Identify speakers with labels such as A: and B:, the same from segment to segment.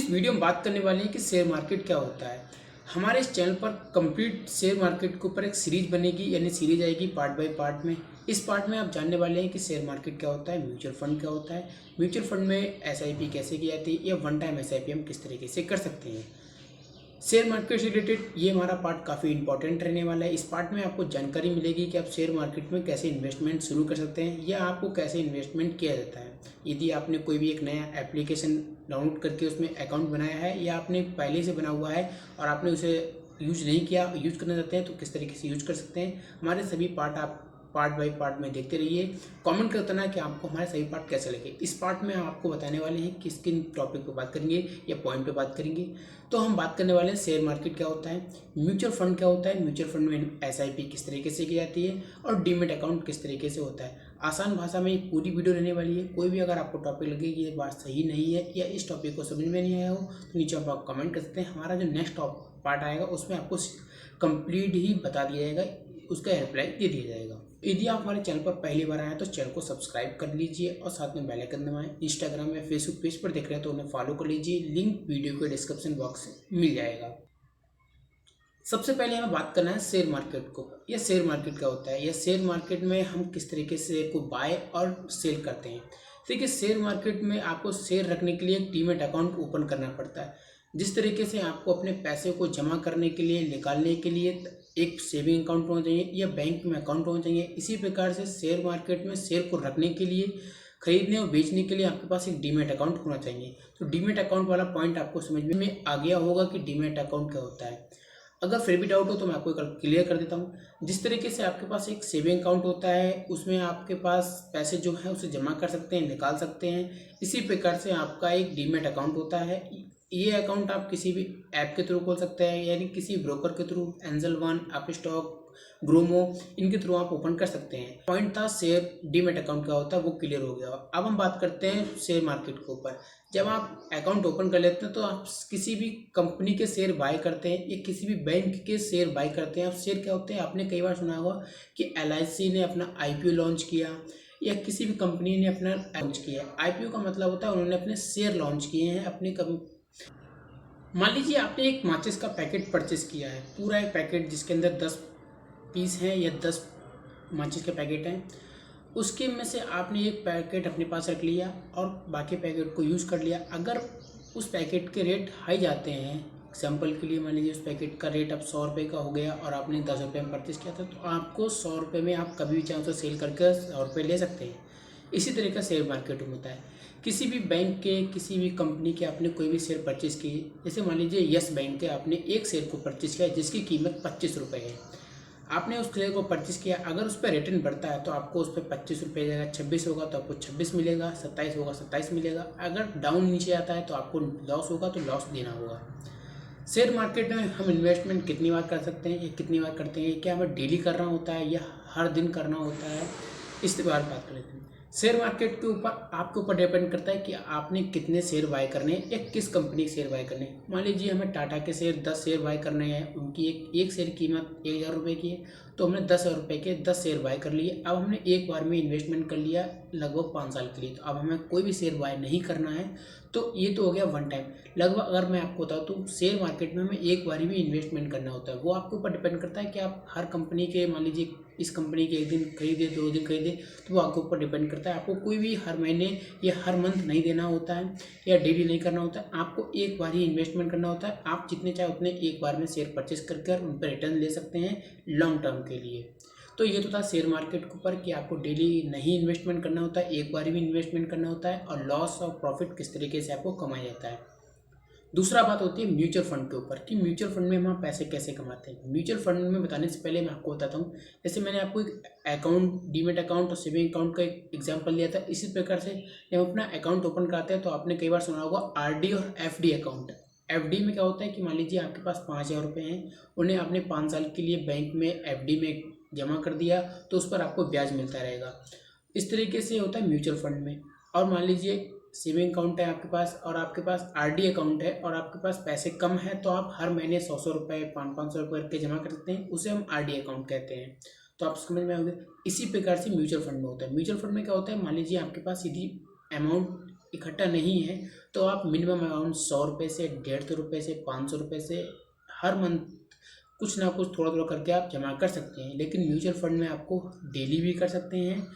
A: इस वीडियो में बात करने वाले हैं कि शेयर मार्केट क्या होता है। हमारे इस चैनल पर कंप्लीट शेयर मार्केट के ऊपर एक सीरीज बनेगी, यानी सीरीज आएगी पार्ट बाय पार्ट में। इस पार्ट में आप जानने वाले हैं कि शेयर मार्केट क्या होता है, म्यूचुअल फंड क्या होता है, म्यूचुअल फंड में एसआईपी कैसे की जाती है या वन टाइम एसआईपी हम किस तरीके से कर सकते हैं। शेयर मार्केट से रिलेटेड ये हमारा पार्ट काफ़ी इंपॉर्टेंट रहने वाला है। इस पार्ट में आपको जानकारी मिलेगी कि आप शेयर मार्केट में कैसे इन्वेस्टमेंट शुरू कर सकते हैं या आपको कैसे इन्वेस्टमेंट किया जाता है। यदि आपने कोई भी एक नया एप्लीकेशन डाउनलोड करके उसमें अकाउंट बनाया है या आपने पहले से बना हुआ है और आपने उसे यूज नहीं किया, यूज करना चाहते हैं तो किस तरीके से यूज कर सकते हैं। हमारे सभी पार्ट आप पार्ट बाय पार्ट में देखते रहिए। कमेंट करते ना कि आपको हमारे सभी पार्ट कैसे लगे। इस पार्ट में हम आपको बताने वाले हैं किस किन टॉपिक पे बात करेंगे या पॉइंट पे बात करेंगे। तो हम बात करने वाले हैं शेयर मार्केट क्या होता है, म्यूचुअल फंड क्या होता है, म्यूचुअल फंड में एसआईपी किस तरीके से की जाती है और डीमेट अकाउंट किस तरीके से होता है। आसान भाषा में ये पूरी वीडियो रहने वाली है। कोई भी अगर आपको टॉपिक लगे कि ये बात सही नहीं है या इस टॉपिक को समझ में नहीं आया हो तो नीचे आप कमेंट कर सकते हैं। हमारा जो नेक्स्ट पार्ट आएगा उसमें आपको कंप्लीट ही बता दिया जाएगा, उसका रिप्लाई दे दिया जाएगा। यदि आप हमारे चैनल पर पहली बार आए हैं तो चैनल को सब्सक्राइब कर लीजिए और साथ में बेल आइकन दबाएं। इंस्टाग्राम या फेसबुक पेज पर देख रहे हैं तो उन्हें फॉलो कर लीजिए, लिंक वीडियो के डिस्क्रिप्शन बॉक्स में मिल जाएगा। सबसे पहले हमें बात करना है शेयर मार्केट को। यह शेयर मार्केट क्या होता है या शेयर मार्केट में हम किस तरीके से को बाय और सेल करते हैं। देखिए, शेयर मार्केट में आपको शेयर रखने के लिए एक डीमैट अकाउंट ओपन करना पड़ता है। जिस तरीके से आपको अपने पैसे को जमा करने के लिए, निकालने के लिए एक सेविंग अकाउंट होना चाहिए या बैंक में अकाउंट होना चाहिए, इसी प्रकार से शेयर मार्केट में शेयर को रखने के लिए, खरीदने और बेचने के लिए आपके पास एक डीमैट अकाउंट होना चाहिए। तो डीमैट अकाउंट वाला पॉइंट आपको समझ में आ गया होगा कि डीमैट अकाउंट क्या होता है। अगर फिर भी डाउट हो तो मैं आपको क्लियर कर देता हूँ। जिस तरीके से आपके पास एक सेविंग अकाउंट होता है, उसमें आपके पास पैसे जो है उसे जमा कर सकते हैं, निकाल सकते हैं, इसी प्रकार से आपका एक डीमैट अकाउंट होता है। ये अकाउंट आप किसी भी ऐप के थ्रू खोल सकते हैं, यानी किसी ब्रोकर के through, angel one, Upstox, Gromo, इनके थ्रू आप ओपन कर सकते हैं। पॉइंट था शेयर डीमैट अकाउंट क्या होता है, वो क्लियर हो गया। अब हम बात करते हैं शेयर मार्केट के ऊपर। जब आप अकाउंट ओपन कर लेते हैं तो आप किसी भी कंपनी के शेयर बाय करते हैं या किसी भी बैंक के शेयर बाय करते हैं। अब शेयर क्या होते हैं, आपने कई बार सुना होगा कि एलआईसी ने अपना आईपीओ लॉन्च किया या किसी भी कंपनी ने अपना लॉन्च किया। आईपीओ का मतलब होता है उन्होंने अपने शेयर लॉन्च किए हैं अपनी। मान लीजिए आपने एक माचिस का पैकेट परचेस किया है, पूरा एक पैकेट जिसके अंदर 10 पीस हैं या 10 माचिस के पैकेट हैं। उसके में से आपने एक पैकेट अपने पास रख लिया और बाकी पैकेट को यूज़ कर लिया। अगर उस पैकेट के रेट हाई जाते हैं, एग्जाम्पल के लिए मान लीजिए उस पैकेट का रेट अब 100 रुपये का हो गया और आपने 10 रुपये में परचेस किया था, तो आपको 100 रुपये में आप कभी भी चाहो तो सेल करके 100 रुपये ले सकते हैं। इसी तरह का शेयर मार्केट में होता है। किसी भी बैंक के, किसी भी कंपनी के आपने कोई भी शेयर परचेस किए, जैसे मान लीजिए यस बैंक के आपने एक शेयर को परचेस किया जिसकी कीमत 25 रुपये है। आपने उस शेयर को परचेस किया, अगर उस पर रिटर्न बढ़ता है तो आपको उस पर 25 रुपये जाएगा, 26 होगा तो आपको 26 मिलेगा, 27 होगा 27 मिलेगा। अगर डाउन नीचे आता है तो आपको लॉस होगा तो लॉस देना होगा। शेयर मार्केट में हम इन्वेस्टमेंट कितनी बार कर सकते हैं या कितनी बार करते हैं, क्या हमें डेली करना होता है या हर दिन करना होता है, इस बार बात कर लेते हैं। शेयर मार्केट के ऊपर आपके ऊपर डिपेंड करता है कि आपने कितने शेयर बाय करने हैं या किस कंपनी के शेयर बाय करने हैं। मान लीजिए हमें टाटा के शेयर 10 शेयर बाय करने हैं, उनकी एक शेयर कीमत 1000 रुपये की है, तो हमने 10,000 रुपये के 10 शेयर बाय कर लिए। अब हमने एक बार में इन्वेस्टमेंट कर लिया लगभग 5 साल के लिए, तो अब हमें कोई भी शेयर बाय नहीं करना है। तो ये तो हो गया वन टाइम। लगभग अगर मैं आपको बताऊँ तो शेयर मार्केट में हमें एक बार ही भी इन्वेस्टमेंट करना होता है। वो आपके ऊपर डिपेंड करता है कि आप हर कंपनी के, मान लीजिए इस कंपनी के एक दिन खरीदे, 2 दिन खरीदे, तो वो आपके ऊपर डिपेंड करता है। आपको कोई भी हर महीने या हर मंथ नहीं देना होता है या डेली नहीं करना होता है। आपको एक बार ही इन्वेस्टमेंट करना होता है। आप जितने चाहे उतने एक बार में शेयर परचेस करके उन पर रिटर्न ले सकते हैं लॉन्ग टर्म के लिए। तो ये तो था शेयर मार्केट के ऊपर कि आपको डेली नहीं इन्वेस्टमेंट करना होता है, एक बार भी इन्वेस्टमेंट करना होता है और लॉस और प्रॉफिट किस तरीके से आपको कमाया जाता है। दूसरा बात होती है म्यूचुअल फंड के ऊपर कि म्यूचुअल फंड में हम पैसे कैसे कमाते हैं। म्यूचुअल फंड में बताने से पहले मैं आपको बताता हूँ, जैसे मैंने आपको एक अकाउंट, डीमेट अकाउंट और सेविंग अकाउंट का एक एग्जांपल लिया था। इसी प्रकार से जब अपना अकाउंट ओपन कराते हैं तो आपने कई बार सुना होगा आरडी और एफडी अकाउंट। एफडी में क्या होता है कि मान लीजिए आपके पास 5,000 रुपये हैं, उन्हें आपने 5 साल के लिए बैंक में एफडी में जमा कर दिया तो उस पर आपको ब्याज मिलता रहेगा। इस तरीके से होता है म्यूचुअल फंड में। और मान लीजिए सेविंग अकाउंट है आपके पास और आपके पास आरडी अकाउंट है और आपके पास पैसे कम है, तो आप हर महीने 100-100 रुपये, 500-500 रुपये करके जमा कर सकते हैं, उसे हम आरडी अकाउंट कहते हैं। तो आप समझ में आओगे। इसी प्रकार से म्यूचुअल फंड में होता है। म्यूचुअल फंड में क्या होता है, मान लीजिए आपके पास यदि अमाउंट इकट्ठा नहीं है तो आप मिनिमम अमाउंट 100 रुपये से 150 रुपये से 500 रुपये से हर मंथ कुछ ना कुछ थोड़ा थोड़ा करके आप जमा कर सकते हैं। लेकिन म्यूचुअल फंड में आपको डेली भी कर सकते हैं,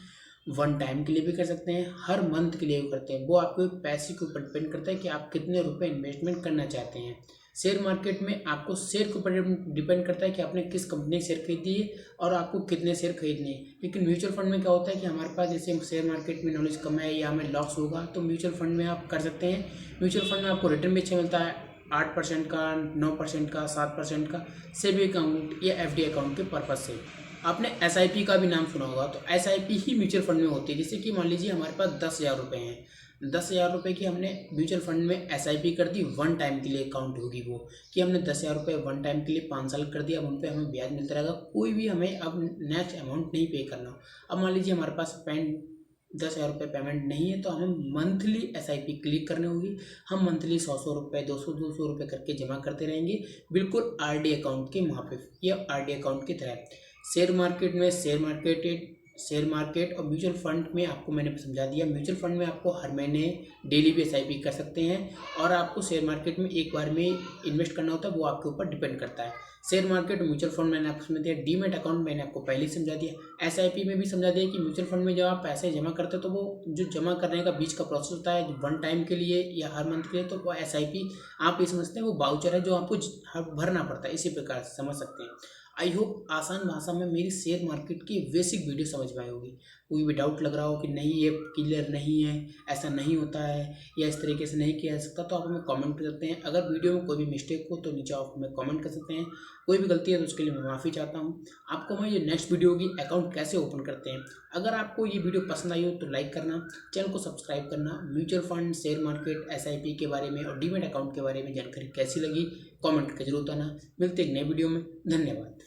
A: वन टाइम के लिए भी कर सकते हैं, हर मंथ के लिए भी करते हैं। वो आपके पैसे के ऊपर डिपेंड करता है कि आप कितने रुपए इन्वेस्टमेंट करना चाहते हैं। शेयर मार्केट में आपको शेयर के ऊपर डिपेंड करता है कि आपने किस कंपनी के शेयर खरीदी है और आपको कितने शेयर खरीदने हैं। लेकिन म्यूचुअल फंड में क्या होता है कि हमारे पास जैसे शेयर मार्केट में नॉलेज कम है या हमें लॉस होगा, तो म्यूचुअल फंड में आप कर सकते हैं। म्यूचुअल फंड में आपको रिटर्न भी अच्छा मिलता है, 8% का, 9% का, 7% का, सेविंग अकाउंट या एफडी अकाउंट के पर्पज़ से। आपने एसआईपी का भी नाम सुना होगा, तो एसआईपी ही म्यूचुअल फंड में होती है। जैसे कि मान लीजिए हमारे पास 10,000 रुपये हैं, 10,000 रुपये की हमने म्यूचुअल फंड में एसआईपी कर दी, वन टाइम के लिए अकाउंट होगी वो, कि हमने 10,000 रुपये वन टाइम के लिए 5 साल कर दिया। अब उन पर हमें ब्याज मिलता रहेगा, कोई भी हमें अब नेक्स्ट अमाउंट नहीं पे करना। अब मान लीजिए हमारे पास 10,000 रुपये पेमेंट नहीं है, तो हमें मंथली एसआईपी क्लिक करनी होगी। हम मंथली 100 रुपये 200 रुपये करके जमा करते रहेंगे, बिल्कुल आरडी अकाउंट के माफिक या आरडी अकाउंट की तरह। शेयर मार्केट में शेयर मार्केट और म्यूचुअल फंड में आपको मैंने समझा दिया। म्यूचुअल फंड में आपको हर महीने डेली भी एसआईपी कर सकते हैं, और आपको शेयर मार्केट में एक बार में इन्वेस्ट करना होता है, वो आपके ऊपर डिपेंड करता है। शेयर मार्केट म्यूचुअल फंड मैंने आपको समझा दिया। डीमैट अकाउंट मैंने आपको पहले ही समझा दिया। एसआईपी में भी समझा दिया कि म्यूचुअल फंड में जब आप पैसे जमा करते हो तो वो जो जमा करने का बीच का प्रोसेस होता है, वन टाइम के लिए या हर मंथ के लिए, तो वो एसआईपी आप ये समझते हैं वो वाउचर है जो आपको भरना पड़ता है। इसी प्रकार से समझ सकते हैं। आई होप आसान भाषा में मेरी शेयर मार्केट की बेसिक वीडियो समझ में आई होगी। कोई भी डाउट लग रहा हो कि नहीं ये क्लियर नहीं है, ऐसा नहीं होता है या इस तरीके से नहीं किया जा सकता, तो आप हमें कमेंट कर सकते हैं। अगर वीडियो में कोई भी मिस्टेक हो तो नीचे आप हमें कमेंट कर सकते हैं। कोई भी गलती है तो उसके लिए मैं माफ़ी चाहता हूँ। आपको मैं ये नेक्स्ट वीडियो की अकाउंट कैसे ओपन करते हैं, अगर आपको ये वीडियो पसंद आई हो तो लाइक करना, चैनल को सब्सक्राइब करना। Mutual fund, share market, SIP के बारे में और डीमैट अकाउंट के बारे में जानकारी कैसी लगी कमेंट करके जरूर बताना। मिलते हैं एक नए वीडियो में। धन्यवाद।